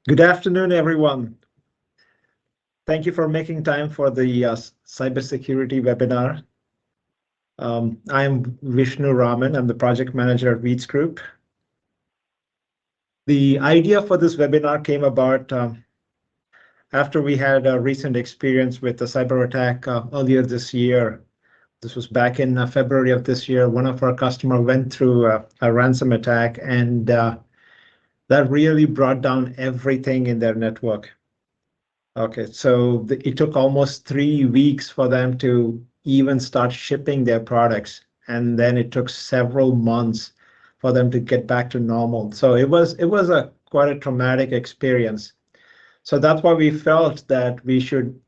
Good afternoon, everyone. Thank you for making time for the cybersecurity webinar. I'm Vishnu Raman. I'm the project manager at Weeds Group. The idea for this webinar came about after we had a recent experience with a cyber attack earlier this year. This was back in February of this year. One of our customers went through a ransom attack, and that really brought down everything in their network. Okay, so it took almost 3 weeks for them to even start shipping their products, and then it took several months for them to get back to normal. So it was a quite a traumatic experience. So that's why we felt that we should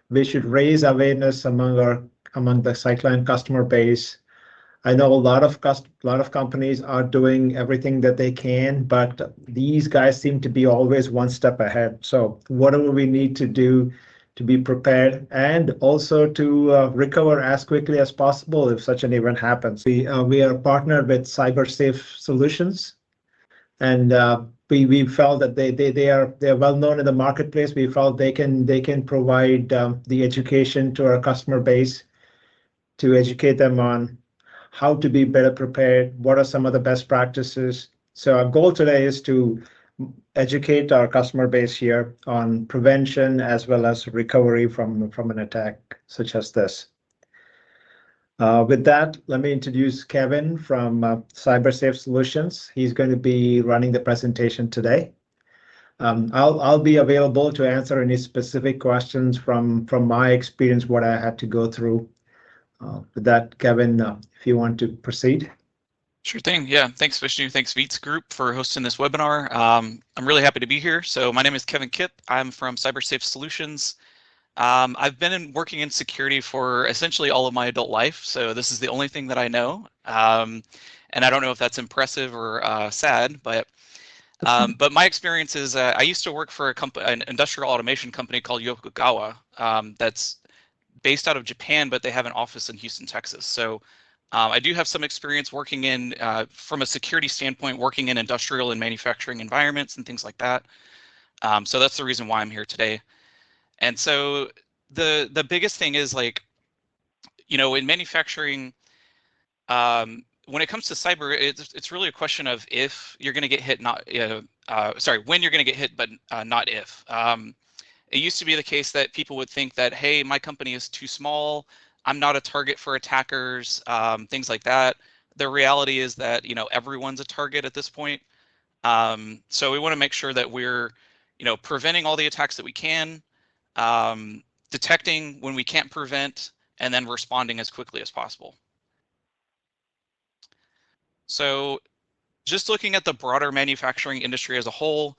raise awareness among the Cycline customer base. I know a lot of companies are doing everything that they can, but these guys seem to be always one step ahead. So whatever we need to do to be prepared and also to recover as quickly as possible if such an event happens. We are partnered with CyberSafe Solutions, and we felt that they're well known in the marketplace. We felt they can provide the education to our customer base to educate them on how to be better prepared, what are some of the best practices. So our goal today is to educate our customer base here on prevention as well as recovery from an attack such as this. With that, let me introduce Kevin from CyberSafe Solutions. He's going to be running the presentation today. I'll be available to answer any specific questions from my experience, what I had to go through. With that, Kevin, if you want to proceed. Sure thing. Yeah, thanks Vishnu. Thanks Veets Group for hosting this webinar. I'm really happy to be here. So my name is Kevin Kipp. I'm from CyberSafe Solutions. I've been working in security for essentially all of my adult life. So this is the only thing that I know. And I don't know if that's impressive or sad, but my experience is I used to work for an industrial automation company called Yokogawa that's based out of Japan, but they have an office in Houston, Texas. So I do have some experience working in, from a security standpoint, working in industrial and manufacturing environments and things like that. So that's the reason why I'm here today. And so the biggest thing is, like, in manufacturing, when it comes to cyber, it's really a question of if you're going to get hit, not when you're going to get hit, but not if. It used to be the case that people would think that, hey, my company is too small, I'm not a target for attackers, things like that. The reality is that, everyone's a target at this point. So we want to make sure that we're, preventing all the attacks that we can, detecting when we can't prevent, and then responding as quickly as possible. So just looking at the broader manufacturing industry as a whole,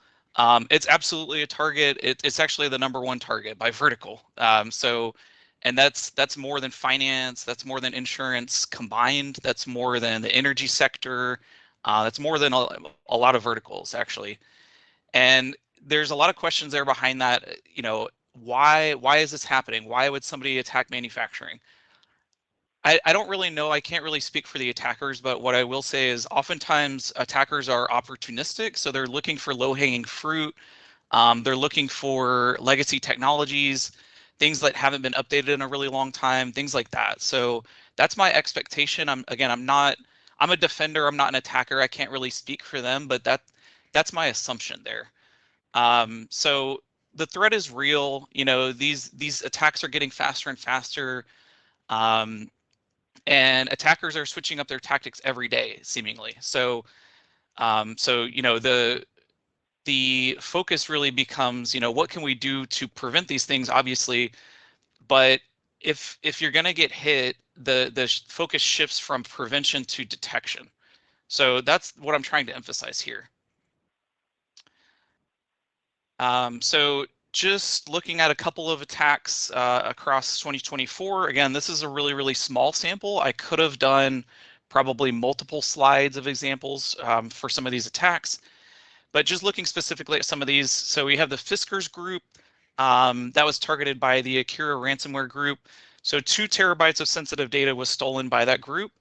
it's absolutely a target. It's actually the #1 target by vertical. And that's more than finance, that's more than insurance combined, that's more than the energy sector, that's more than a lot of verticals actually. And there's a lot of questions there behind that. Why is this happening? Why would somebody attack manufacturing? I don't really know. I can't really speak for the attackers, but what I will say is oftentimes attackers are opportunistic. So they're looking for low-hanging fruit. They're looking for legacy technologies, things that haven't been updated in a really long time, things like that. So that's my expectation. I'm a defender. I'm not an attacker. I can't really speak for them, but that's my assumption there. So the threat is real. These attacks are getting faster and faster. And attackers are switching up their tactics every day, seemingly. So, the focus really becomes, what can we do to prevent these things? Obviously, but if you're going to get hit, the focus shifts from prevention to detection. So that's what I'm trying to emphasize here. So just looking at a couple of attacks across 2024. Again, this is a really, really small sample. I could have done probably multiple slides of examples for some of these attacks, but just looking specifically at some of these. So we have the Fiskars group that was targeted by the Akira ransomware group. So 2 terabytes of sensitive data was stolen by that group.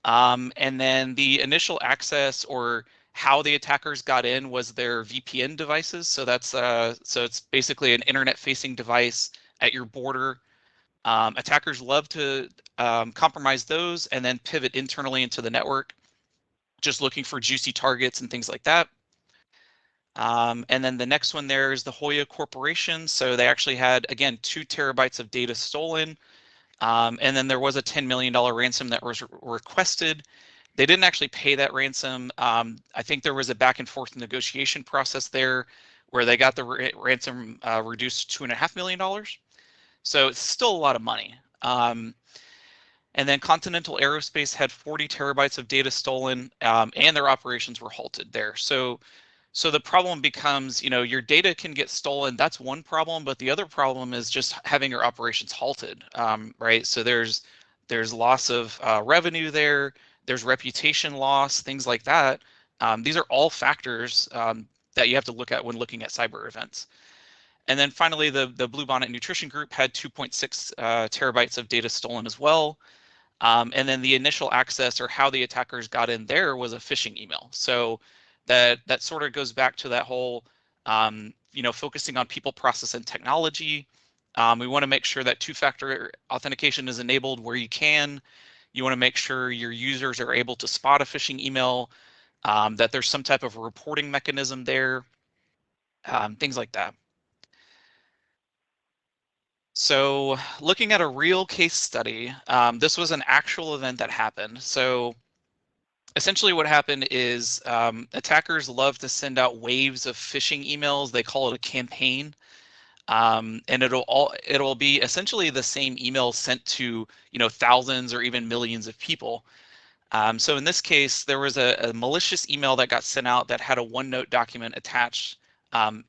And then the initial access, or How the attackers got in was their VPN devices. So that's so it's basically an internet-facing device at your border. Attackers love to compromise those and then pivot internally into the network, just looking for juicy targets and things like that. And then the next one there is the Hoya Corporation. So they actually had, again, 2 terabytes of data stolen. And then there was a $10 million ransom that was requested. They didn't actually pay that ransom. I think there was a back and forth negotiation process there where they got the ransom reduced to $2.5 million. So it's still a lot of money. And then Continental Aerospace had 40 terabytes of data stolen, and their operations were halted there. So the problem becomes, your data can get stolen. That's one problem, but the other problem is just having your operations halted, right? So there's loss of revenue there. There's reputation loss, things like that. These are all factors that you have to look at when looking at cyber events. And then finally, the Bluebonnet Nutrition Group had 2.6 terabytes of data stolen as well. And then the initial access, or how the attackers got in there, was a phishing email. So that sort of goes back to that whole, focusing on people, process, and technology. We want to make sure that 2-factor authentication is enabled where you can. You want to make sure your users are able to spot a phishing email, that there's some type of reporting mechanism there, things like that. So looking at a real case study, this was an actual event that happened. So essentially what happened is attackers love to send out waves of phishing emails. They call it a campaign. And it'll be essentially the same email sent to, thousands or even millions of people. So in this case, there was a malicious email that got sent out that had a OneNote document attached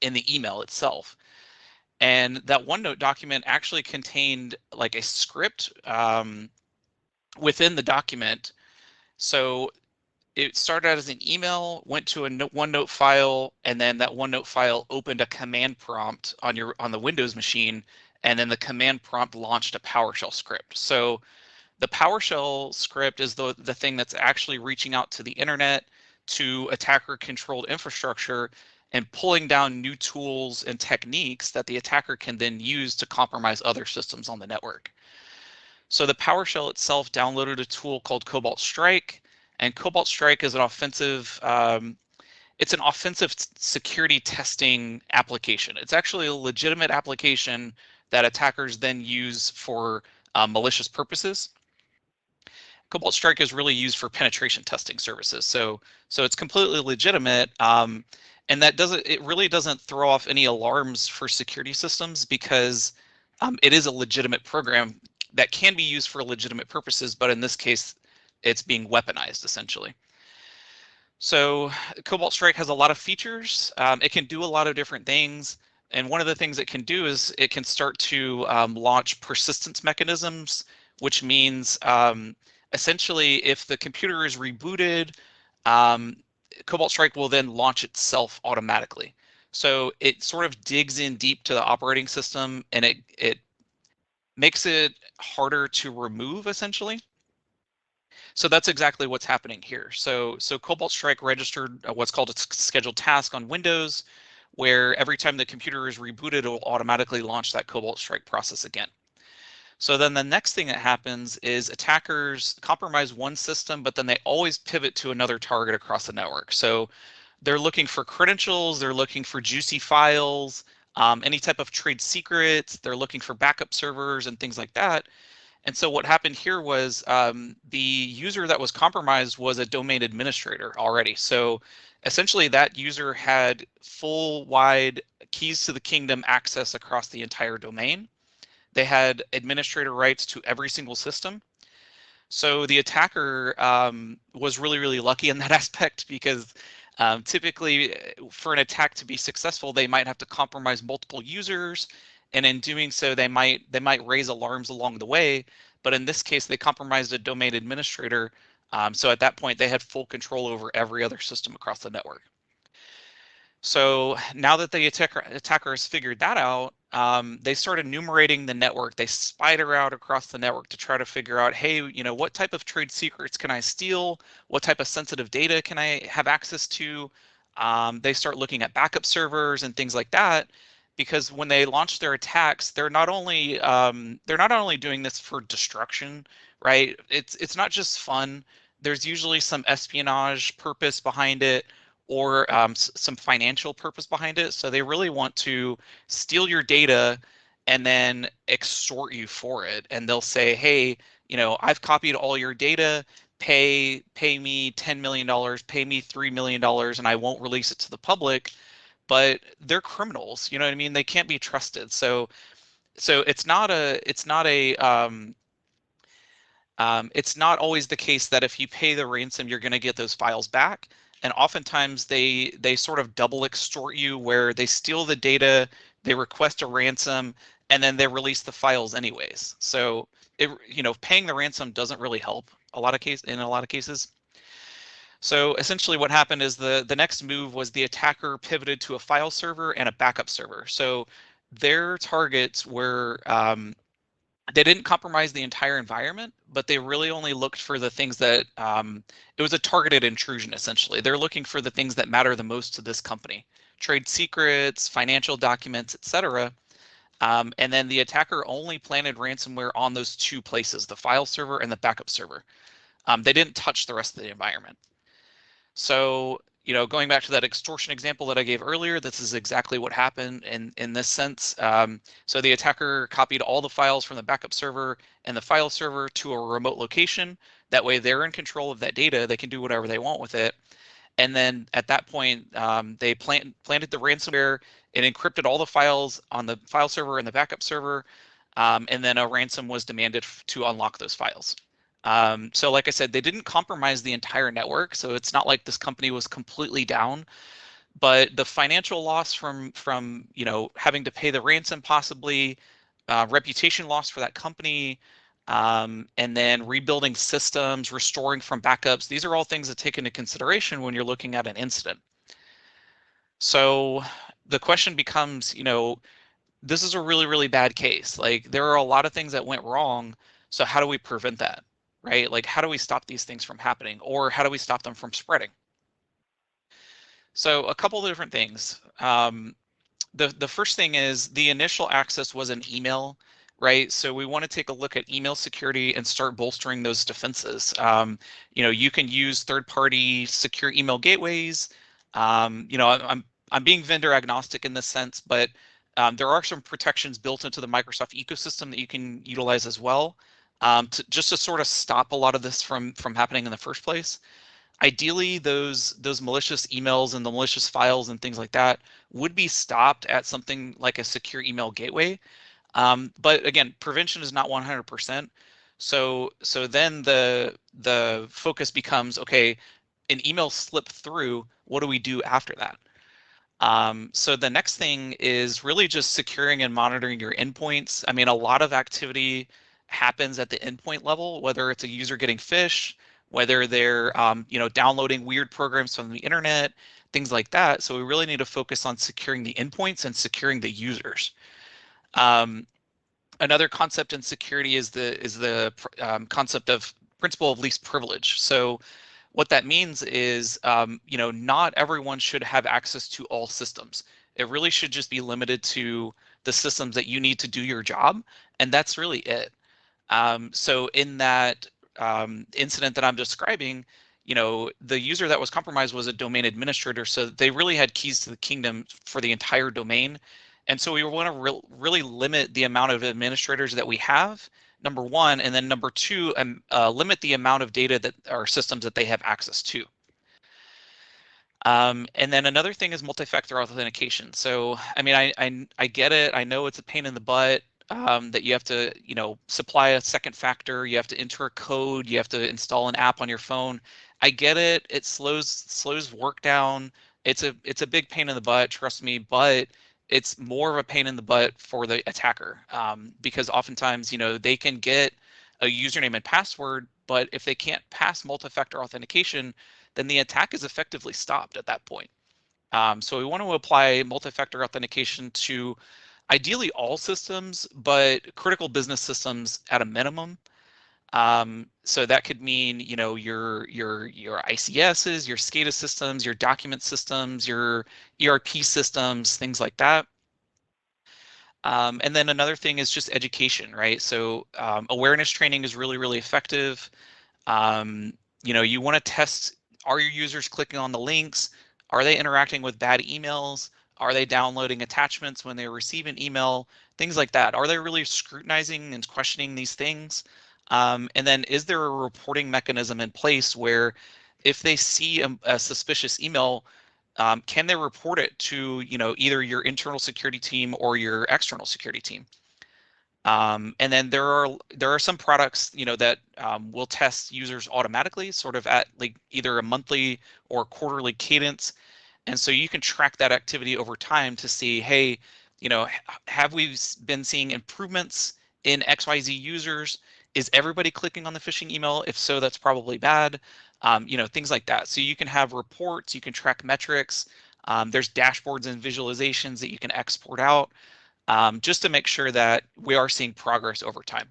in the email itself. And that OneNote document actually contained like a script within the document. So it started out as an email, went to a OneNote file, and then that OneNote file opened a command prompt on the Windows machine, and then the command prompt launched a PowerShell script. So the PowerShell script is the thing that's actually reaching out to the internet, to attacker-controlled infrastructure, and pulling down new tools and techniques that the attacker can then use to compromise other systems on the network. So the PowerShell itself downloaded a tool called Cobalt Strike, and Cobalt Strike is an offensive security testing application. It's actually a legitimate application that attackers then use for malicious purposes. Cobalt Strike is really used for penetration testing services, so it's completely legitimate, and it really doesn't throw off any alarms for security systems, because it is a legitimate program that can be used for legitimate purposes, but in this case, it's being weaponized essentially. So Cobalt Strike has a lot of features. It can do a lot of different things. And one of the things it can do is it can start to launch persistence mechanisms, which means essentially if the computer is rebooted, Cobalt Strike will then launch itself automatically. So it sort of digs in deep to the operating system, and it makes it harder to remove essentially. So that's exactly what's happening here. So Cobalt Strike registered what's called a scheduled task on Windows, where every time the computer is rebooted, it will automatically launch that Cobalt Strike process again. So then the next thing that happens is attackers compromise one system, but then they always pivot to another target across the network. So they're looking for credentials, they're looking for juicy files, any type of trade secrets, they're looking for backup servers and things like that. And so what happened here was the user that was compromised was a domain administrator already. So essentially that user had full wide keys to the kingdom access across the entire domain. They had administrator rights to every single system. So the attacker was really, really lucky in that aspect, because typically for an attack to be successful, they might have to compromise multiple users. And in doing so, they might raise alarms along the way. But in this case, they compromised a domain administrator. So at that point, they had full control over every other system across the network. So now that the attacker has figured that out, they start enumerating the network. They spider out across the network to try to figure out, hey, what type of trade secrets can I steal? What type of sensitive data can I have access to? They start looking at backup servers and things like that, because when they launch their attacks, they're not only doing this for destruction, right? It's not just fun. There's usually some espionage purpose behind it, or some financial purpose behind it. So they really want to steal your data and then extort you for it. And they'll say, hey, I've copied all your data. Pay me $10 million, pay me $3 million, and I won't release it to the public. But they're criminals. You know what I mean? They can't be trusted. So it's not always the case that if you pay the ransom, you're going to get those files back. And oftentimes they sort of double extort you, where they steal the data, they request a ransom, and then they release the files anyways. So paying the ransom doesn't really help in a lot of cases. So essentially what happened is the next move was the attacker pivoted to a file server and a backup server. So their targets were they didn't compromise the entire environment, but they really only looked for the things that it was a targeted intrusion. Essentially, they're looking for the things that matter the most to this company: trade secrets, financial documents, etc. And then the attacker only planted ransomware on those two places, the file server and the backup server. They didn't touch the rest of the environment. So, going back to that extortion example that I gave earlier, this is exactly what happened in this sense. So the attacker copied all the files from the backup server and the file server to a remote location. That way they're in control of that data. They can do whatever they want with it. And then at that point, they planted the ransomware. It encrypted all the files on the file server and the backup server. And then a ransom was demanded to unlock those files. So like I said, they didn't compromise the entire network, so it's not like this company was completely down. But the financial loss from having to pay the ransom, possibly reputation loss for that company, and then rebuilding systems, restoring from backups, these are all things that take into consideration when you're looking at an incident. So the question becomes, this is a really, really bad case. Like, there are a lot of things that went wrong. So how do we prevent that, right? Like, how do we stop these things from happening, or how do we stop them from spreading? So a couple of different things. The first thing is the initial access was an email, right? So we want to take a look at email security and start bolstering those defenses. You can use third-party secure email gateways. I'm being vendor agnostic in this sense, but there are some protections built into the Microsoft ecosystem that you can utilize as well, just to sort of stop a lot of this from happening in the first place. Ideally, those malicious emails and the malicious files and things like that would be stopped at something like a secure email gateway. But again, prevention is not 100%. So then the focus becomes, okay, an email slipped through. What do we do after that? So the next thing is really just securing and monitoring your endpoints. I mean, a lot of activity happens at the endpoint level, whether it's a user getting phished, whether they're downloading weird programs from the internet, things like that. So we really need to focus on securing the endpoints and securing the users. Another concept in security is the concept of principle of least privilege. So what that means is, not everyone should have access to all systems. It really should just be limited to the systems that you need to do your job, and that's really it. So in that incident that I'm describing, the user that was compromised was a domain administrator, so they really had keys to the kingdom for the entire domain. And so we want to really limit the amount of administrators that we have, number one, and then number two, limit the amount of data that our systems that they have access to. And then another thing is multi-factor authentication. So, I mean, I get it. I know it's a pain in the butt, that you have to, supply a second factor. You have to enter a code. You have to install an app on your phone. I get it. It slows work down. It's a big pain in the butt, trust me, but it's more of a pain in the butt for the attacker, because oftentimes, they can get a username and password, but if they can't pass multi-factor authentication, then the attack is effectively stopped at that point. So we want to apply multi-factor authentication to ideally all systems, but critical business systems at a minimum. So that could mean, your ICSs, your SCADA systems, your document systems, your ERP systems, things like that. And then another thing is just education, right? So awareness training is really, really effective. Um, you want to test, are your users clicking on the links? Are they interacting with bad emails? Are they downloading attachments when they receive an email? Things like that. Are they really scrutinizing and questioning these things? And then is there a reporting mechanism in place where if they see a suspicious email, can they report it to, either your internal security team or your external security team? And then there are some products, that will test users automatically, sort of at like either a monthly or quarterly cadence. And so you can track that activity over time to see, hey, have we been seeing improvements in XYZ users? Is everybody clicking on the phishing email? If so, that's probably bad. Things like that. So you can have reports, you can track metrics. There's dashboards and visualizations that you can export out, just to make sure that we are seeing progress over time.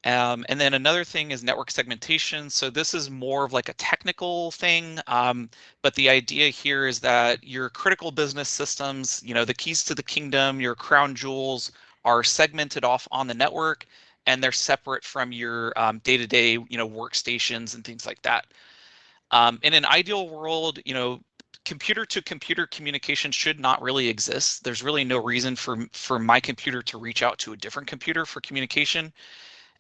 And then another thing is network segmentation. So this is more of like a technical thing, but the idea here is that your critical business systems, the keys to the kingdom, your crown jewels, are segmented off on the network, and they're separate from your day-to-day, workstations and things like that. In an ideal world, computer to computer communication should not really exist. There's really no reason for my computer to reach out to a different computer for communication.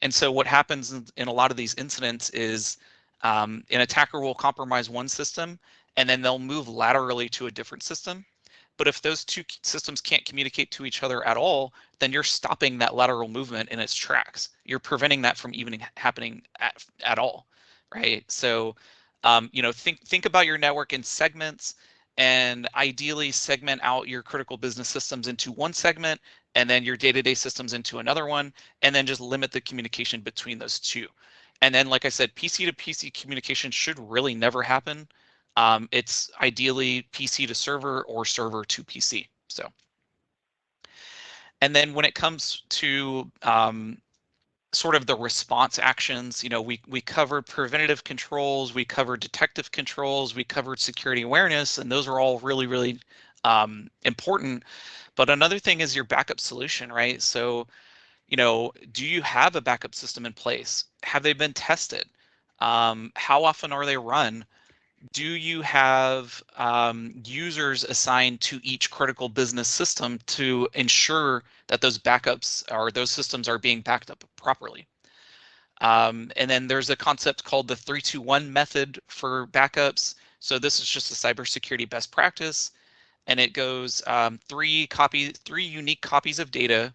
And so what happens in a lot of these incidents is an attacker will compromise one system and then they'll move laterally to a different system. But if those two systems can't communicate to each other at all, then you're stopping that lateral movement in its tracks. You're preventing that from even happening at all, right? So, think about your network in segments, and ideally segment out your critical business systems into one segment, and then your day-to-day systems into another one, and then just limit the communication between those two. And then, like I said, PC to PC communication should really never happen. It's ideally PC to server or server to PC. So, and then when it comes to sort of the response actions, we covered preventative controls, we covered detective controls, we covered security awareness, and those are all really, really important. But another thing is your backup solution, right? So, do you have a backup system in place? Have they been tested? How often are they run? Do you have users assigned to each critical business system to ensure that those backups or those systems are being backed up properly? And then there's a concept called the 3-2-1 method for backups. So this is just a cybersecurity best practice, and it goes three unique copies of data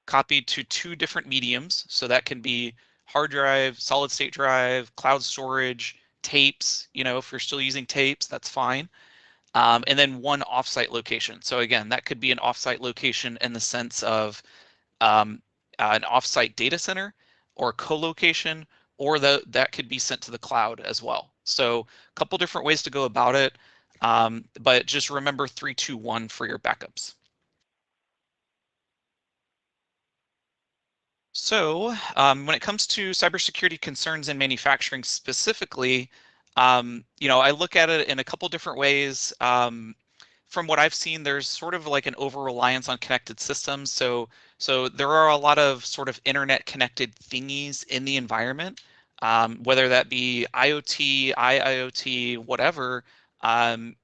copied to two different mediums. So that can be hard drive, solid state drive, cloud storage, tapes. If you're still using tapes, that's fine. And then one offsite location. So again, that could be an offsite location in the sense of um, an offsite data center or co-location, or that could be sent to the cloud as well. So a couple different ways to go about it, but just remember 3-2-1 for your backups. So when it comes to cybersecurity concerns in manufacturing specifically, I look at it in a couple different ways. From what I've seen, there's sort of like an over-reliance on connected systems. So there are a lot of sort of internet connected thingies in the environment, whether that be IoT, IIoT, whatever.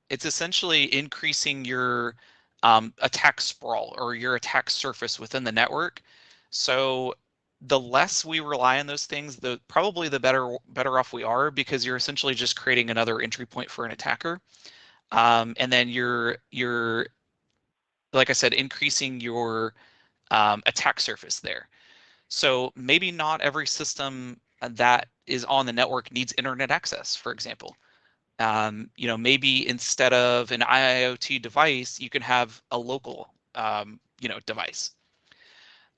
It's essentially increasing your attack sprawl or your attack surface within the network. So the less we rely on those things, the probably the better off we are, because you're essentially just creating another entry point for an attacker. And then you're like I said, increasing your attack surface there. So maybe not every system that is on the network needs internet access, for example. Maybe instead of an IoT device, you can have a local device.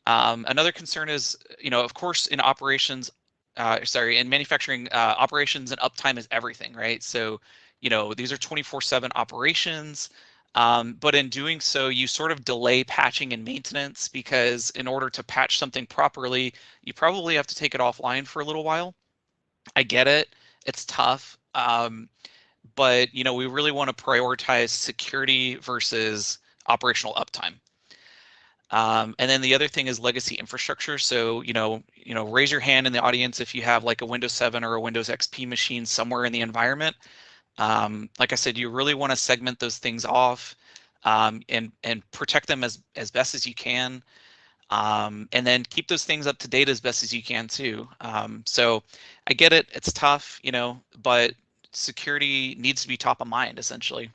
Another concern is, of course, in operations, in manufacturing, operations and uptime is everything, right? So these are 24/7 operations. But in doing so, you sort of delay patching and maintenance, because in order to patch something properly, you probably have to take it offline for a little while. I get it. It's tough. But we really want to prioritize security versus operational uptime. And then the other thing is legacy infrastructure. So, raise your hand in the audience if you have like a Windows 7 or a Windows XP machine somewhere in the environment. Like I said, you really want to segment those things off, and protect them as best as you can. And then keep those things up to date as best as you can too. So I get it, it's tough, but security needs to be top of mind essentially.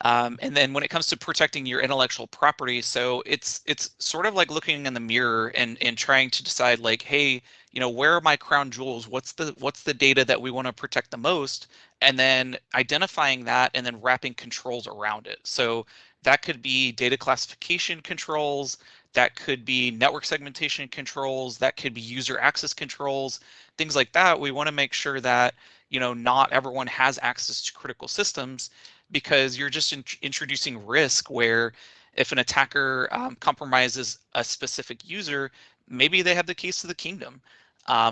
And then when it comes to protecting your intellectual property, so it's sort of like looking in the mirror and trying to decide like, hey, where are my crown jewels? What's the data that we want to protect the most? And then identifying that and then wrapping controls around it. So that could be data classification controls, that could be network segmentation controls, that could be user access controls, things like that. We want to make sure that not everyone has access to critical systems, because you're just introducing risk where if an attacker compromises a specific user, maybe they have the keys to the kingdom.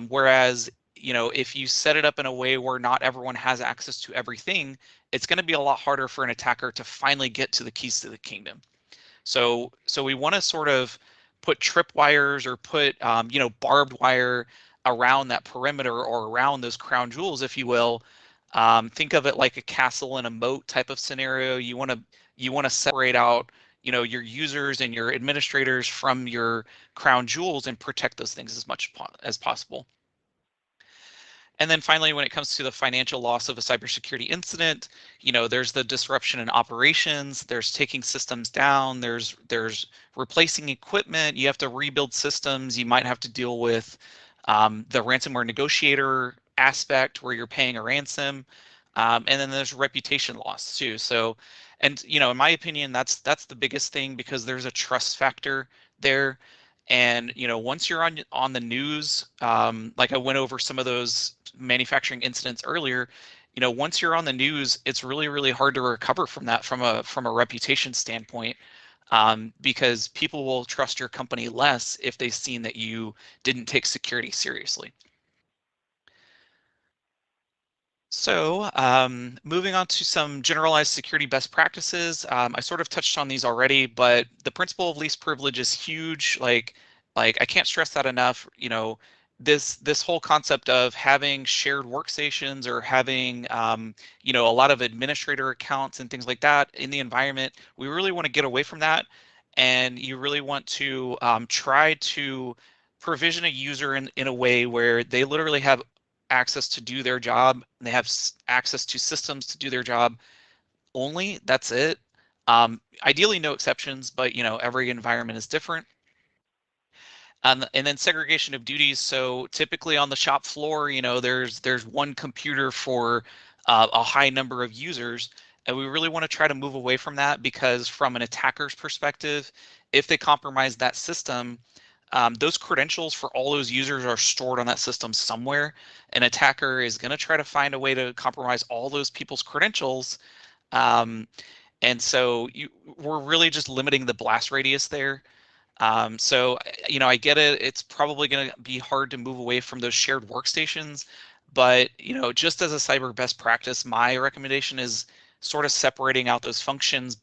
Whereas, if you set it up in a way where not everyone has access to everything, it's going to be a lot harder for an attacker to finally get to the keys to the kingdom. So we want to sort of put tripwires or put barbed wire around that perimeter or around those crown jewels, if you will. Think of it like a castle and a moat type of scenario. You want to separate out your users and your administrators from your crown jewels and protect those things as much as possible. And then finally, when it comes to the financial loss of a cybersecurity incident, there's the disruption in operations, there's taking systems down, there's replacing equipment, you have to rebuild systems, you might have to deal with the ransomware negotiator aspect where you're paying a ransom, and then there's reputation loss too. So, and in my opinion, that's the biggest thing, because there's a trust factor there. And once you're on the news, like I went over some of those manufacturing incidents earlier, once you're on the news, it's really, really hard to recover from that from a reputation standpoint, because people will trust your company less if they've seen that you didn't take security seriously. So moving on to some generalized security best practices. I sort of touched on these already, but the principle of least privilege is huge. Like I can't stress that enough. This whole concept of having shared workstations or having a lot of administrator accounts and things like that in the environment, we really want to get away from that. And you really want to try to provision a user in a way where they literally have access to do their job, and they have access to systems to do their job only. That's it. Ideally, no exceptions, but every environment is different. And then segregation of duties. So typically on the shop floor, there's one computer for a high number of users. And we really want to try to move away from that, because from an attacker's perspective, if they compromise that system, those credentials for all those users are stored on that system somewhere. An attacker is going to try to find a way to compromise all those people's credentials. And so we're really just limiting the blast radius there. So, I get it. It's probably going to be hard to move away from those shared workstations, but, just as a cyber best practice, my recommendation is sort of separating out those functions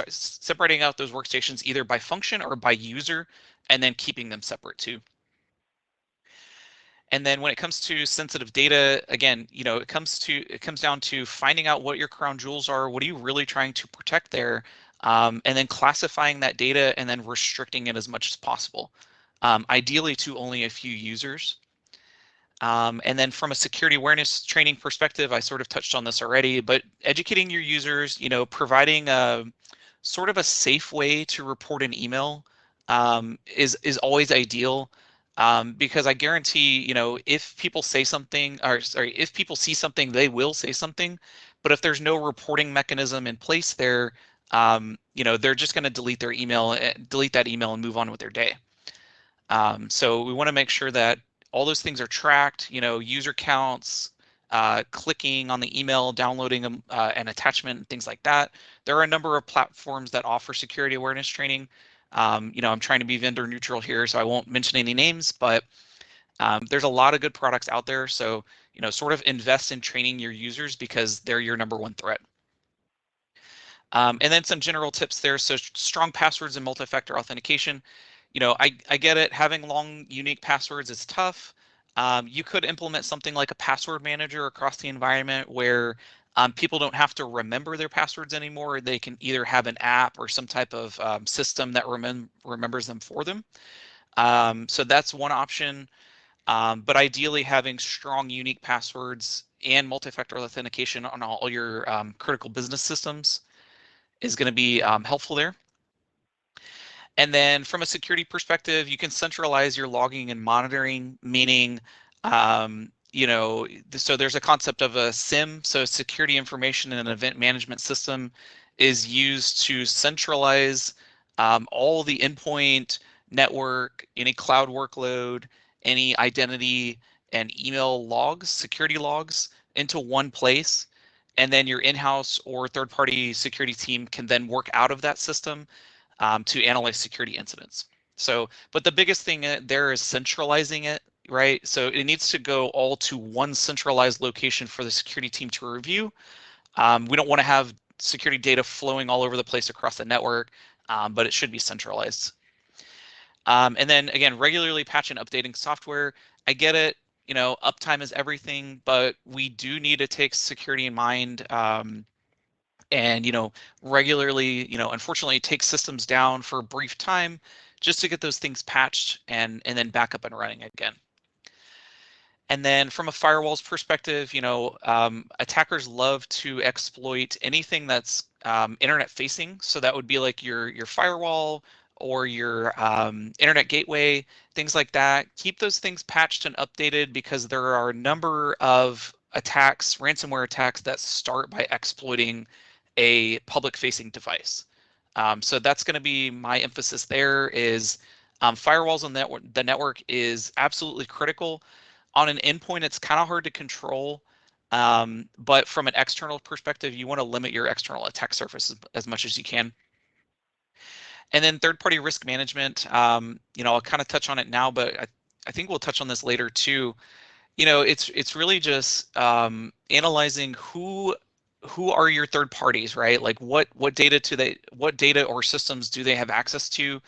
separating out those workstations either by function or by user, and then keeping them separate too. And then when it comes to sensitive data, again, it comes down to finding out what your crown jewels are. What are you really trying to protect there? And then classifying that data and then restricting it as much as possible, ideally to only a few users. And then from a security awareness training perspective, I sort of touched on this already, but educating your users, providing a sort of a safe way to report an email is always ideal. Because I guarantee, if people say something, or sorry, if people see something, they will say something. But if there's no reporting mechanism in place there, they're just going to delete that email and move on with their day. So we want to make sure that all those things are tracked, user counts, clicking on the email, downloading an attachment, and things like that. There are a number of platforms that offer security awareness training. I'm trying to be vendor neutral here, so I won't mention any names, but there's a lot of good products out there. So, sort of invest in training your users because they're your number one threat. And then some general tips there. So strong passwords and multi-factor authentication. I get it. Having long, unique passwords is tough. You could implement something like a password manager across the environment where people don't have to remember their passwords anymore. They can either have an app or some type of system that remembers them for them. So that's one option. But ideally, having strong, unique passwords and multi-factor authentication on all your critical business systems is going to be helpful there. And then from a security perspective, you can centralize your logging and monitoring, meaning, so there's a concept of a SIM, so security information and event management system is used to centralize all the endpoint, network, any cloud workload, any identity and email logs, security logs into one place. And then your in-house or third-party security team can then work out of that system to analyze security incidents. So, but the biggest thing there is centralizing it, right? So it needs to go all to one centralized location for the security team to review. We don't want to have security data flowing all over the place across the network, but it should be centralized. And then again, regularly patch and updating software. I get it, uptime is everything, but we do need to take security in mind. And regularly, unfortunately take systems down for a brief time just to get those things patched and then back up and running again. And then from a firewall's perspective, attackers love to exploit anything that's internet facing. So that would be like your firewall or your internet gateway, things like that. Keep those things patched and updated because there are a number of attacks, ransomware attacks that start by exploiting a public facing device. So that's going to be my emphasis there is firewalls on the network is absolutely critical. On an endpoint, it's kind of hard to control, but from an external perspective, you want to limit your external attack surface as much as you can. And then third-party risk management, I'll kind of touch on it now, but I think we'll touch on this later too. It's really just analyzing who are your third parties, right? Like what data or systems do they have access to?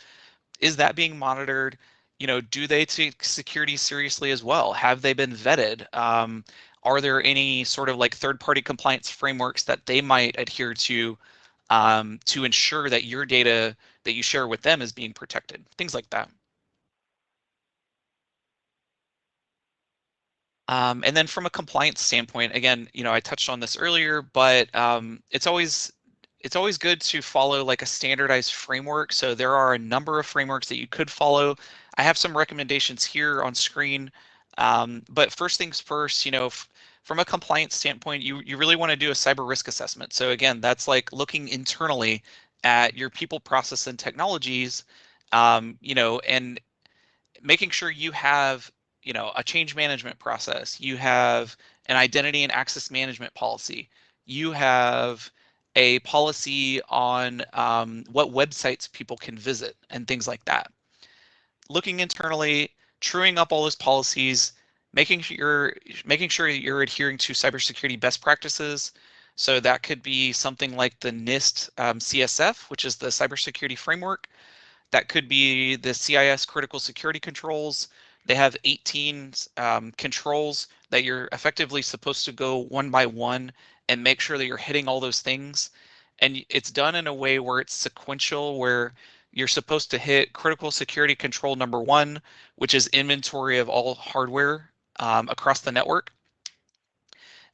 Is that being monitored? Do they take security seriously as well? Have they been vetted? Are there any sort of like third-party compliance frameworks that they might adhere to ensure that your data that you share with them is being protected? Things like that. And then from a compliance standpoint, again, I touched on this earlier, but it's always good to follow like a standardized framework. So there are a number of frameworks that you could follow. I have some recommendations here on screen. But first things first, from a compliance standpoint, you really want to do a cyber risk assessment. So again, that's like looking internally at your people, process, and technologies, and making sure you have a change management process, you have an identity and access management policy, you have a policy on what websites people can visit and things like that. Looking internally, truing up all those policies, making sure you're adhering to cybersecurity best practices. So that could be something like the NIST CSF, which is the cybersecurity framework. That could be the CIS critical security controls. They have 18 controls that you're effectively supposed to go one by one and make sure that you're hitting all those things. And it's done in a way where it's sequential, where you're supposed to hit critical security control number 1, which is inventory of all hardware across the network.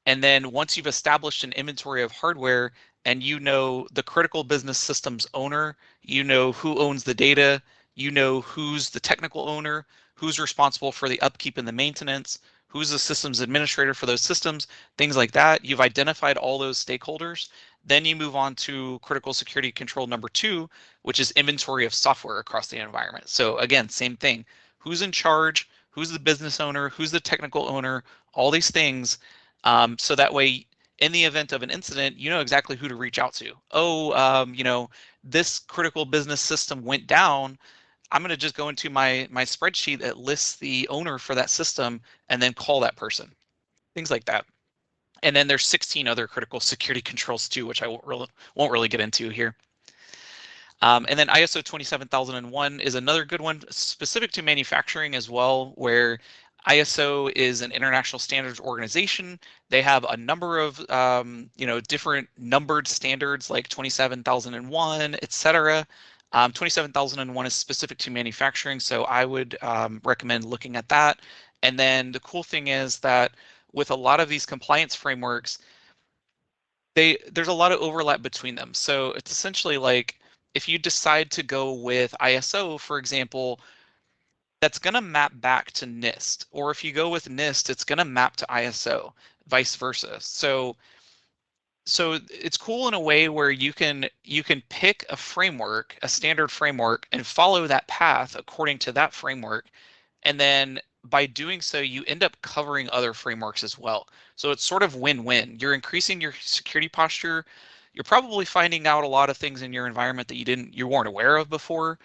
And then once you've established an inventory of hardware and you know the critical business systems owner, you know who owns the data, you know who's the technical owner, who's responsible for the upkeep and the maintenance, who's the systems administrator for those systems, things like that. You've identified all those stakeholders. Then you move on to critical security control number 2, which is inventory of software across the environment. So again, same thing. Who's in charge? Who's the business owner? Who's the technical owner? All these things. So that way, in the event of an incident, you know exactly who to reach out to. Oh, this critical business system went down. I'm going to just go into my spreadsheet that lists the owner for that system and then call that person. Things like that. And then there's 16 other critical security controls too, which I won't really get into here. And then ISO 27001 is another good one specific to manufacturing as well, where ISO is an international standards organization. They have a number of different numbered standards like 27001, etc. 27001 is specific to manufacturing, so I would recommend looking at that. And then the cool thing is that with a lot of these compliance frameworks, there's a lot of overlap between them. So it's essentially like if you decide to go with ISO, for example, that's going to map back to NIST. Or if you go with NIST, it's going to map to ISO, vice versa. So it's cool in a way where you can pick a framework, a standard framework, and follow that path according to that framework. And then by doing so, you end up covering other frameworks as well. So it's sort of win-win. You're increasing your security posture. You're probably finding out a lot of things in your environment that you weren't aware of before.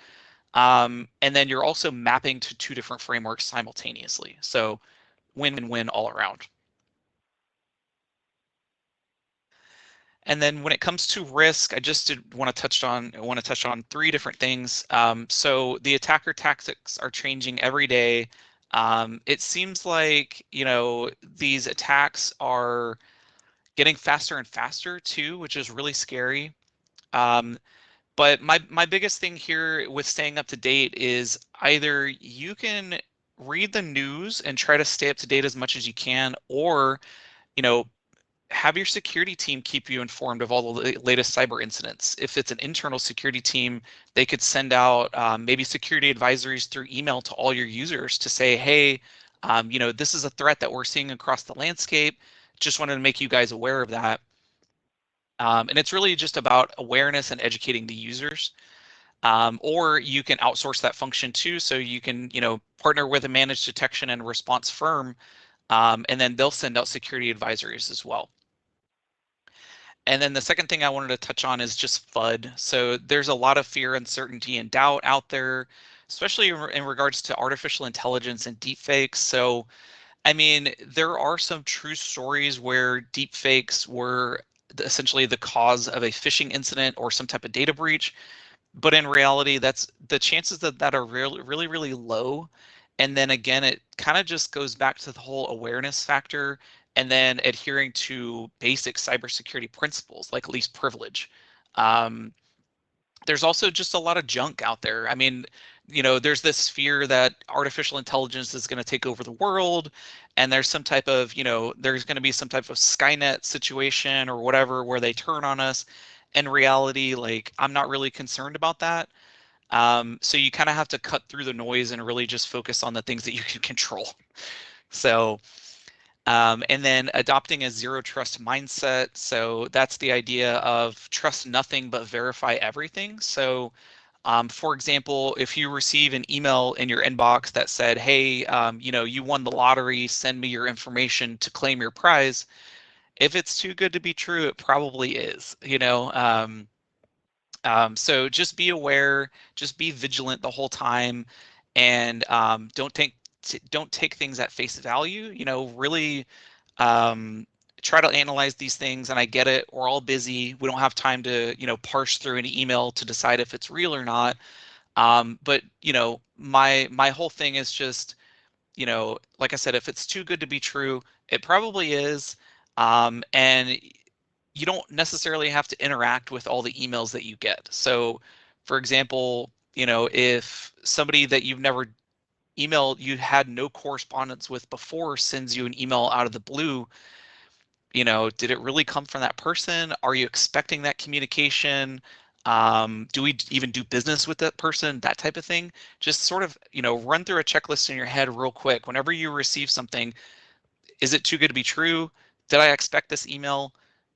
And then you're also mapping to two different frameworks simultaneously. So win-win all around. And then when it comes to risk, I just want to touch on three different things. So the attacker tactics are changing every day. It seems like these attacks are getting faster and faster too, which is really scary. But my biggest thing here with staying up to date is either you can read the news and try to stay up to date as much as you can, or you know have your security team keep you informed of all the latest cyber incidents. If it's an internal security team, they could send out maybe security advisories through email to all your users to say, hey, this is a threat that we're seeing across the landscape. Just wanted to make you guys aware of that. And it's really just about awareness and educating the users. Or you can outsource that function too. So you can, partner with a managed detection and response firm, and then they'll send out security advisories as well. And then the second thing I wanted to touch on is just FUD. So there's a lot of fear, uncertainty, and doubt out there, especially in regards to artificial intelligence and deepfakes. So, I mean, there are some true stories where deepfakes were essentially the cause of a phishing incident or some type of data breach. But in reality, that's the chances of that are really, really, really low. And then again, it kind of just goes back to the whole awareness factor and then adhering to basic cybersecurity principles like least privilege. Um, there's also just a lot of junk out there. I mean, there's this fear that artificial intelligence is going to take over the world, and there's some type of, there's going to be some type of Skynet situation or whatever where they turn on us. In reality, like, I'm not really concerned about that. So you kind of have to cut through the noise and really just focus on the things that you can control. So, and then adopting a zero trust mindset. So that's the idea of trust nothing but verify everything. So, for example, if you receive an email in your inbox that said, hey, you won the lottery, send me your information to claim your prize. If it's too good to be true, it probably is, so just be aware, just be vigilant the whole time, and don't take things at face value. Really try to analyze these things. And I get it, we're all busy. We don't have time to parse through an email to decide if it's real or not. But my whole thing is just like I said, if it's too good to be true, it probably is. And you don't necessarily have to interact with all the emails that you get. So, for example, if somebody that you've never emailed, you had no correspondence with before, sends you an email out of the blue, did it really come from that person? Are you expecting that communication? Do we even do business with that person? That type of thing. Just sort of, run through a checklist in your head real quick. Whenever you receive something, is it too good to be true? Did I expect this email?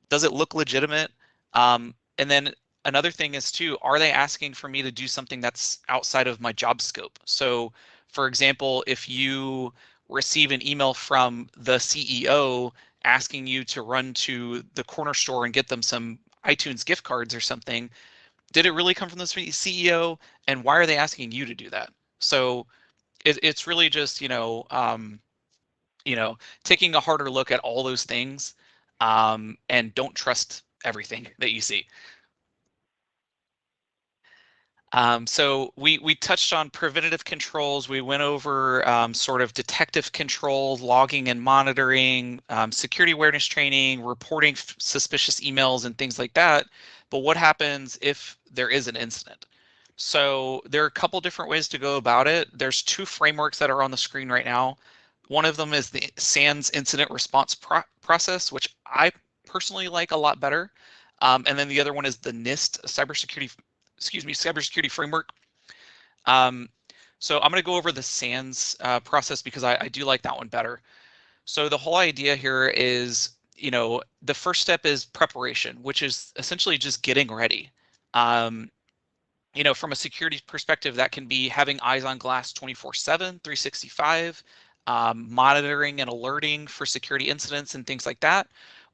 Does it look legitimate? And then another thing is too, are they asking for me to do something that's outside of my job scope? So for example, if you receive an email from the CEO asking you to run to the corner store and get them some iTunes gift cards or something, did it really come from the CEO? And why are they asking you to do that? So it's really just, taking a harder look at all those things, and don't trust everything that you see. So we touched on preventative controls. We went over sort of detective control, logging and monitoring, security awareness training, reporting suspicious emails and things like that. But what happens if there is an incident? So there are a couple different ways to go about it. There's two frameworks that are on the screen right now. One of them is the SANS incident response process, which I personally like a lot better. And then the other one is the NIST cybersecurity framework. Um, so I'm going to go over the SANS process because I do like that one better. So the whole idea here is, the first step is preparation, which is essentially just getting ready. From a security perspective, that can be having eyes on glass 24/7, 365, monitoring and alerting for security incidents and things like that.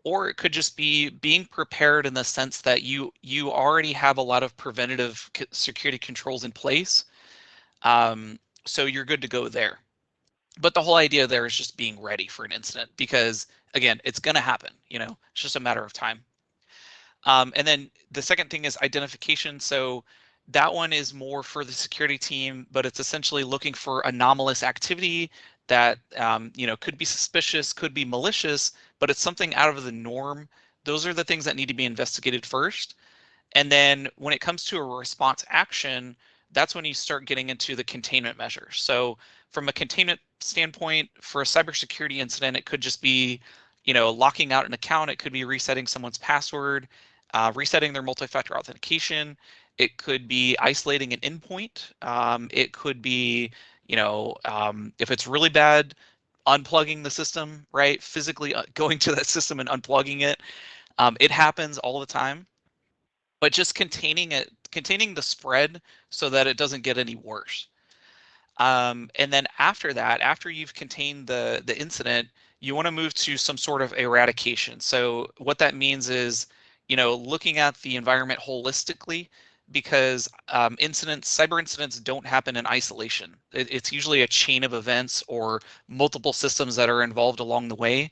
Or it could just be being prepared in the sense that you already have a lot of preventative security controls in place. So you're good to go there. But the whole idea there is just being ready for an incident because, again, it's going to happen. It's just a matter of time. And then the second thing is identification. So that one is more for the security team, but it's essentially looking for anomalous activity that could be suspicious, could be malicious, but it's something out of the norm. Those are the things that need to be investigated first. And then when it comes to a response action, that's when you start getting into the containment measures. So from a containment standpoint, for a cybersecurity incident, it could just be, locking out an account. It could be resetting someone's password, resetting their multi-factor authentication. It could be isolating an endpoint. It could be, if it's really bad, unplugging the system, right? Physically going to that system and unplugging it. It happens all the time, but just containing the spread so that it doesn't get any worse. And then after that, after you've contained the incident, you want to move to some sort of eradication. So what that means is, looking at the environment holistically, because cyber incidents don't happen in isolation. It's usually a chain of events or multiple systems that are involved along the way.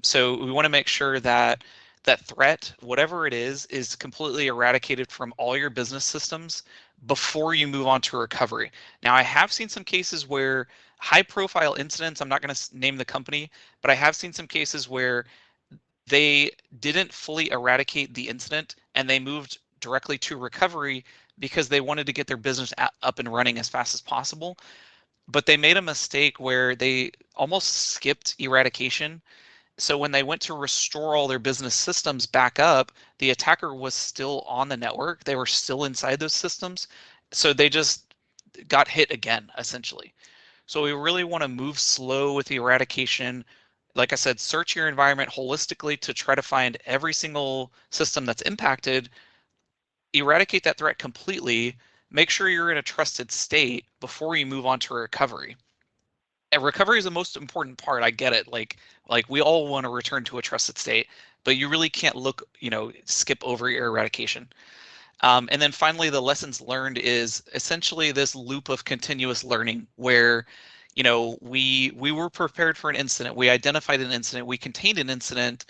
So we want to make sure that that threat, whatever it is completely eradicated from all your business systems before you move on to recovery. Now, I have seen some cases where high profile incidents, I'm not going to name the company, but I have seen some cases where they didn't fully eradicate the incident and they moved directly to recovery because they wanted to get their business up and running as fast as possible. But they made a mistake where they almost skipped eradication. So when they went to restore all their business systems back up, the attacker was still on the network. They were still inside those systems. So they just got hit again, essentially. So we really want to move slow with the eradication. Like I said, search your environment holistically to try to find every single system that's impacted, eradicate that threat completely, make sure you're in a trusted state before you move on to recovery. And recovery is the most important part. I get it. Like we all want to return to a trusted state, but you really can't skip over your eradication. And then finally, the lessons learned is essentially this loop of continuous learning where, we were prepared for an incident, we identified an incident, we contained an incident,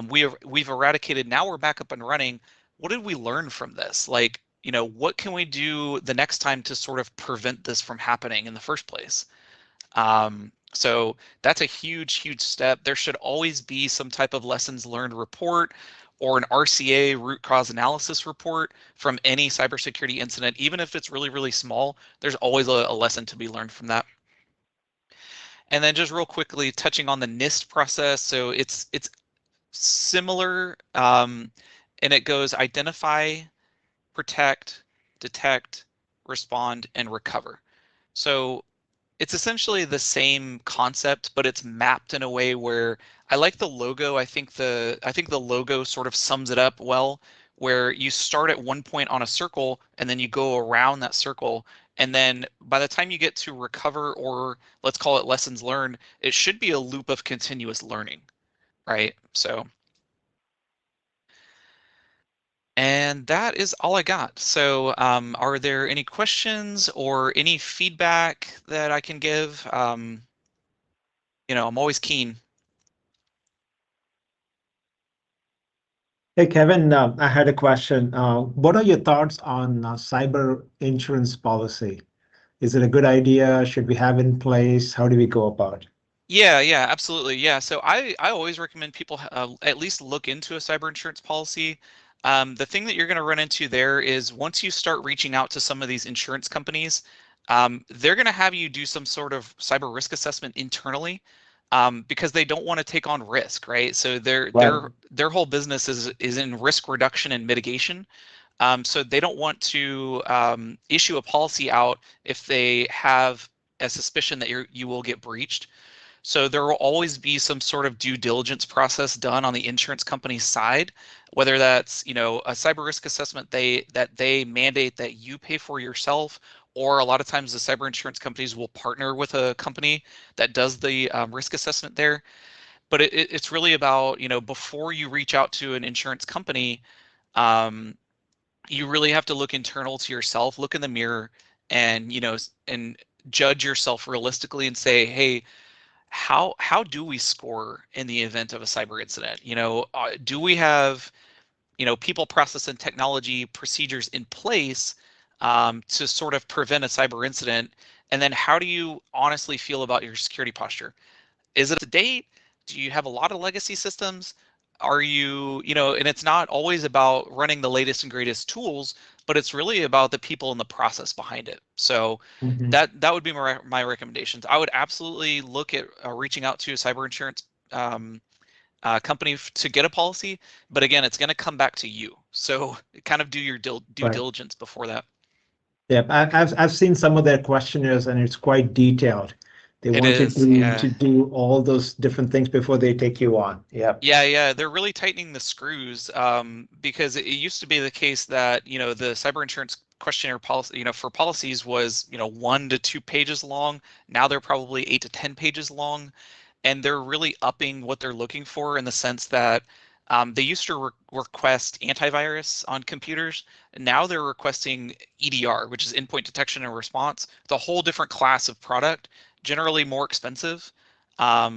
we've eradicated, now we're back up and running. What did we learn from this? Like, what can we do the next time to sort of prevent this from happening in the first place? So that's a huge, huge step. There should always be some type of lessons learned report or an RCA root cause analysis report from any cybersecurity incident. Even if it's really, really small, there's always a lesson to be learned from that. And then just real quickly touching on the NIST process. So it's similar, and it goes identify, protect, detect, respond, and recover. So it's essentially the same concept, but it's mapped in a way where I like the logo. I think the logo sort of sums it up well, where you start at one point on a circle and then you go around that circle. And then by the time you get to recover, or let's call it lessons learned, it should be a loop of continuous learning. right? So, and that is all I got. So, are there any questions or any feedback that I can give? I'm always keen. Hey, Kevin, I had a question. What are your thoughts on cyber insurance policy? Is it a good idea? Should we have in place? How do we go about? Yeah, absolutely. Yeah. So I always recommend people at least look into a cyber insurance policy. The thing that you're going to run into there is once you start reaching out to some of these insurance companies, they're going to have you do some sort of cyber risk assessment internally, because they don't want to take on risk, right? So their Right. their their whole business is in risk reduction and mitigation. So they don't want to issue a policy out if they have a suspicion that you will get breached. So there will always be some sort of due diligence process done on the insurance company's side, whether that's, a cyber risk assessment that they mandate that you pay for yourself, or a lot of times the cyber insurance companies will partner with a company that does the risk assessment there. But it's really about, before you reach out to an insurance company, um, you really have to look internal to yourself, look in the mirror, and and judge yourself realistically and say, hey, how do we score in the event of a cyber incident? Do we have people, process, and technology procedures in place to sort of prevent a cyber incident? And then how do you honestly feel about your security posture? Is it up to date? Do you have a lot of legacy systems? Are you, and it's not always about running the latest and greatest tools, but it's really about the people and the process behind it. So Mhm. that would be my recommendations. I would absolutely look at reaching out to a cyber insurance um, company to get a policy, but again, it's going to come back to you. So kind of do your due Right. diligence before that. Yeah, I've seen some of their questionnaires and it's quite detailed. They It want you is, to yeah. do all those different things before they take you on. Yeah. Yeah, they're really tightening the screws, because it used to be the case that, the cyber insurance questionnaire policy, for policies was, 1 to 2 pages long. Now they're probably 8 to 10 pages long, and they're really upping what they're looking for in the sense that they used to request antivirus on computers, and now they're requesting EDR, which is endpoint detection and response. It's a whole different class of product, generally more expensive.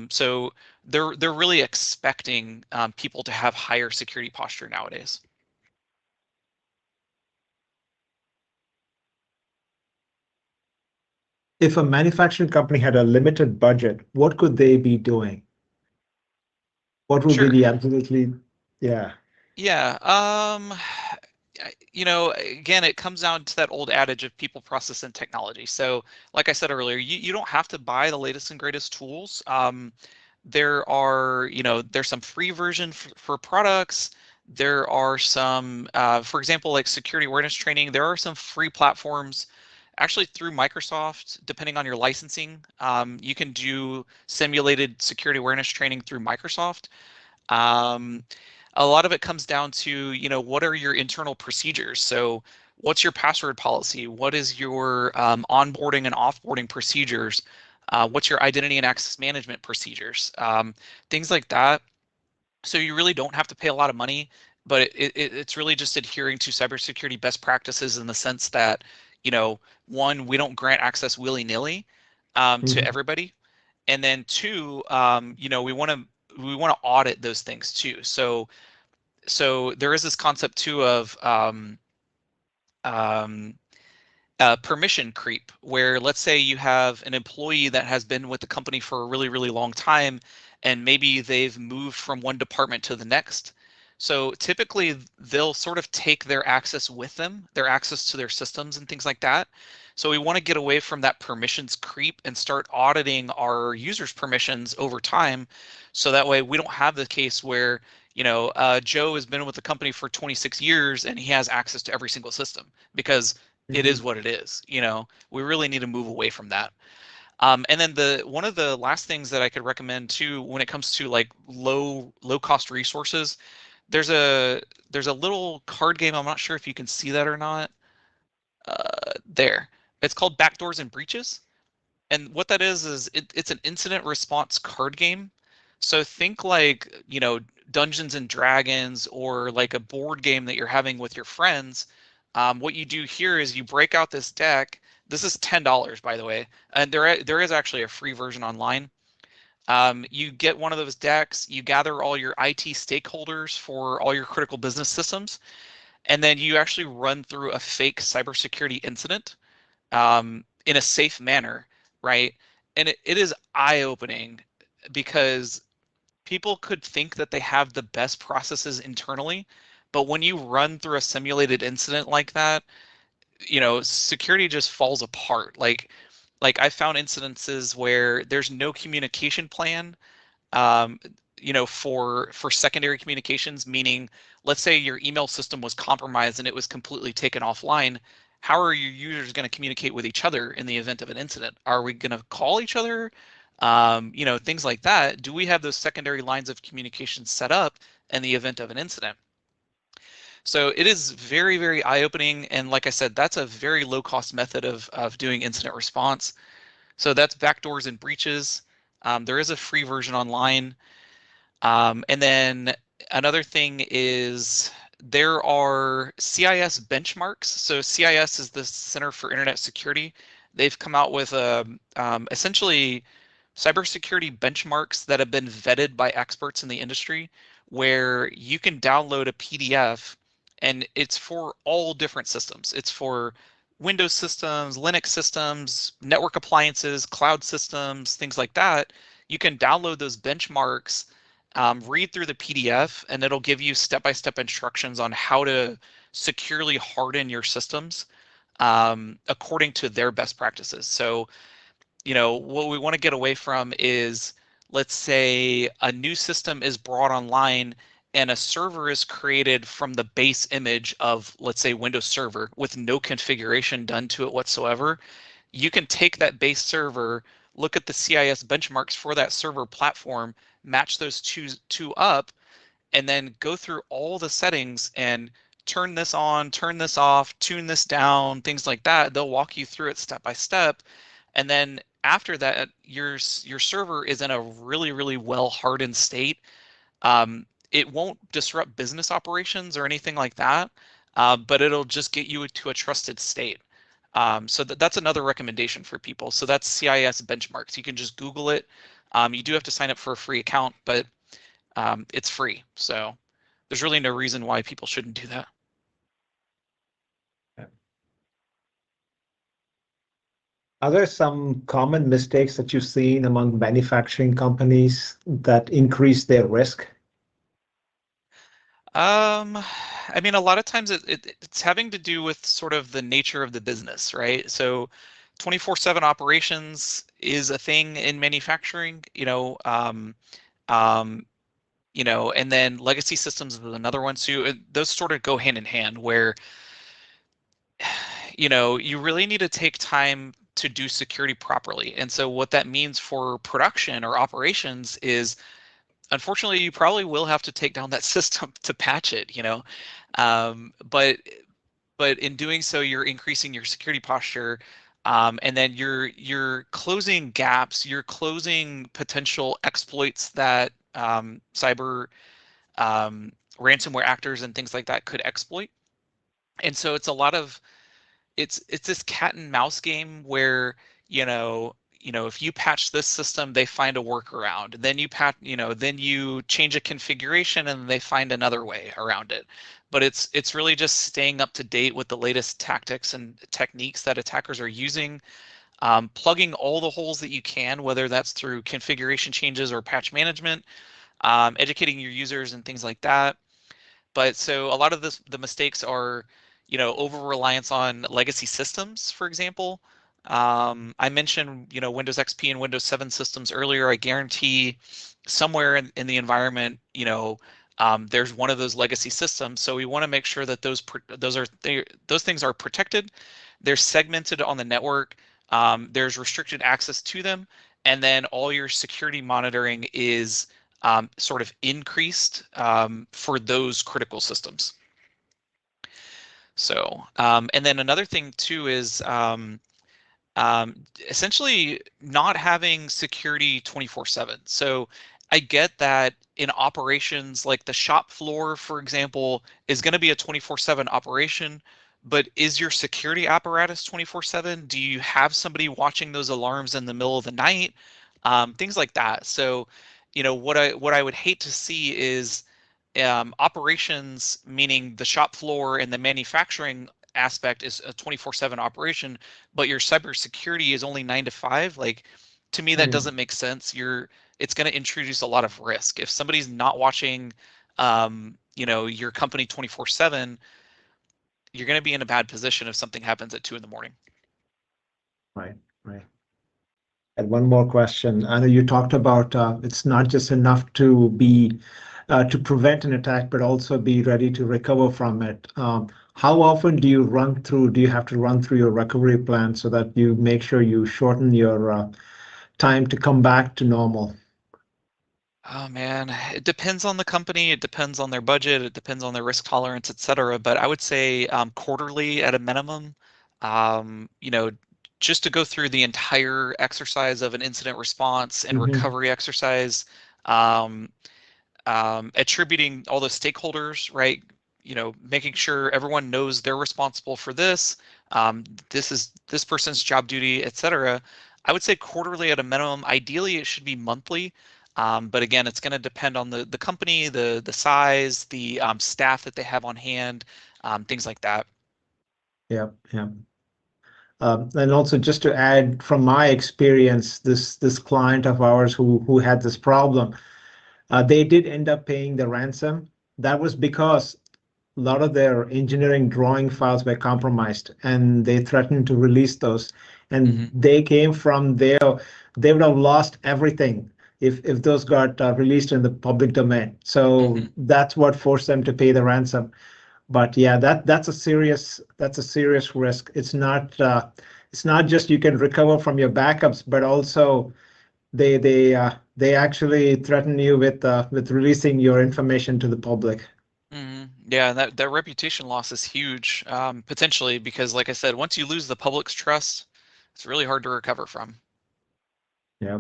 So they're really expecting people to have higher security posture nowadays. If a manufacturing company had a limited budget, what could they be doing? What would be Sure. the absolutely, yeah. Yeah. Again, it comes down to that old adage of people, process, and technology. So, like I said earlier, you don't have to buy the latest and greatest tools. There's some free version for products. There are some, for example, like security awareness training. There are some free platforms, actually through Microsoft, depending on your licensing. You can do simulated security awareness training through Microsoft. Um, a lot of it comes down to, what are your internal procedures? So what's your password policy? What is your onboarding and offboarding procedures? What's your identity and access management procedures? Things like that. So you really don't have to pay a lot of money, but it's really just adhering to cybersecurity best practices in the sense that, one, we don't grant access willy-nilly to Mhm. everybody. And then two, we want to audit those things too. So there is this concept too of um, permission creep, where let's say you have an employee that has been with the company for a really, really long time, and maybe they've moved from one department to the next. So typically they'll sort of take their access with them, their access to their systems and things like that. So we want to get away from that permissions creep and start auditing our users' permissions over time. So that way we don't have the case where, Joe has been with the company for 26 years and he has access to every single system, because it is Mhm. what it is. We really need to move away from that. And then the one of the last things that I could recommend too, when it comes to like low cost resources, there's a there's a little card game. I'm not sure if you can see that or not. There, it's called Backdoors and Breaches, and what that is it's an incident response card game. So think like, Dungeons and Dragons or like a board game that you're having with your friends. What you do here is you break out this deck. This is $10, by the way, and there is actually a free version online. You get one of those decks, you gather all your IT stakeholders for all your critical business systems, and then you actually run through a fake cybersecurity incident in a safe manner, right? And it is eye-opening because people could think that they have the best processes internally, but when you run through a simulated incident like that, security just falls apart. Like I found incidences where there's no communication plan, um, for secondary communications, meaning let's say your email system was compromised and it was completely taken offline. How are your users going to communicate with each other in the event of an incident? Are we going to call each other? Things like that. Do we have those secondary lines of communication set up in the event of an incident? So it is very, very eye-opening. And like I said, that's a very low-cost method of doing incident response. So that's backdoors and breaches. There is a free version online. And then another thing is there are CIS benchmarks. So CIS is the Center for Internet Security. They've come out with essentially cybersecurity benchmarks that have been vetted by experts in the industry, where you can download a PDF and it's for all different systems. It's for Windows systems, Linux systems, network appliances, cloud systems, things like that. You can download those benchmarks, read through the PDF, and it'll give you step-by-step instructions on how to securely harden your systems according to their best practices. So, what we want to get away from is, let's say a new system is brought online and a server is created from the base image of, let's say, Windows Server with no configuration done to it whatsoever. You can take that base server, look at the CIS benchmarks for that server platform, match those two up, and then go through all the settings and turn this on, turn this off, tune this down, things like that. They'll walk you through it step by step. And then after that, your server is in a really, really well hardened state. It won't disrupt business operations or anything like that, but it'll just get you to a trusted state. So that's another recommendation for people. So that's CIS benchmarks. You can just Google it. You do have to sign up for a free account, but it's free. So there's really no reason why people shouldn't do that. Are there some common mistakes that you've seen among manufacturing companies that increase their risk? I mean, a lot of times it's having to do with sort of the nature of the business, right? So 24/7 operations is a thing in manufacturing, and then legacy systems is another one too. Those sort of go hand in hand where, you really need to take time to do security properly. And so what that means for production or operations is, unfortunately, you probably will have to take down that system to patch it, but in doing so, you're increasing your security posture, and then you're closing gaps, you're closing potential exploits that cyber ransomware actors and things like that could exploit. And so it's a lot of it's this cat and mouse game where if you patch this system, they find a workaround. Then then you change a configuration and they find another way around it. But it's really just staying up to date with the latest tactics and techniques that attackers are using, plugging all the holes that you can, whether that's through configuration changes or patch management, educating your users and things like that. But so a lot of the mistakes are, over reliance on legacy systems, for example. I mentioned, Windows XP and Windows 7 systems earlier. I guarantee somewhere in the environment, there's one of those legacy systems. So we want to make sure that those things are protected. They're segmented on the network. There's restricted access to them, and then all your security monitoring is sort of increased for those critical systems. So, and then another thing too is essentially not having security 24/7. So I get that in operations, like the shop floor, for example, is going to be a 24/7 operation, but is your security apparatus 24/7? Do you have somebody watching those alarms in the middle of the night? Things like that. So, what I would hate to see is operations, meaning the shop floor and the manufacturing aspect is a 24/7 operation, but your cybersecurity is only 9 to 5. Like, to me, that Mm, doesn't make sense. It's going to introduce a lot of risk. If somebody's not watching, your company 24/7, you're going to be in a bad position if something happens at 2 in the morning. right, right. And one more question. I know you talked about it's not just enough to prevent an attack, but also be ready to recover from it. How often do you have to run through your recovery plan so that you make sure you shorten your time to come back to normal? Oh man, it depends on the company, it depends on their budget, it depends on their risk tolerance, et cetera. But I would say quarterly at a minimum. Um, you know, just to go through the entire exercise of an incident response and Hmm. recovery exercise, um, attributing all the stakeholders, right? Making sure everyone knows they're responsible for this. This is this person's job duty, etc. I would say quarterly at a minimum. Ideally, it should be monthly. But again, it's going to depend on the company, the size, the staff that they have on hand, things like that. Yeah, yeah. And also, just to add from my experience, this client of ours who had this problem, they did end up paying the ransom. That was because a lot of their engineering drawing files were compromised and they threatened to release those. And Hmm. they came from there, they would have lost everything if those got released in the public domain. So Hmm. that's what forced them to pay the ransom. But yeah, that's a serious risk. It's not just you can recover from your backups, but also they actually threaten you with releasing your information to the public. Yeah, that reputation loss is huge, potentially, because like I said, once you lose the public's trust, it's really hard to recover from. Yeah.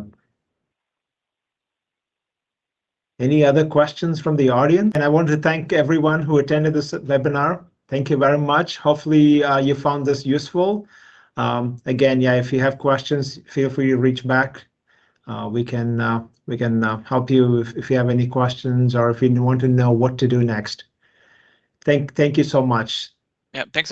Any other questions from the audience? And I want to thank everyone who attended this webinar. Thank you very much. Hopefully, you found this useful. Again, yeah, if you have questions, feel free to reach back. We can help you if you have any questions or if you want to know what to do next. Thank you so much. Yeah, thanks.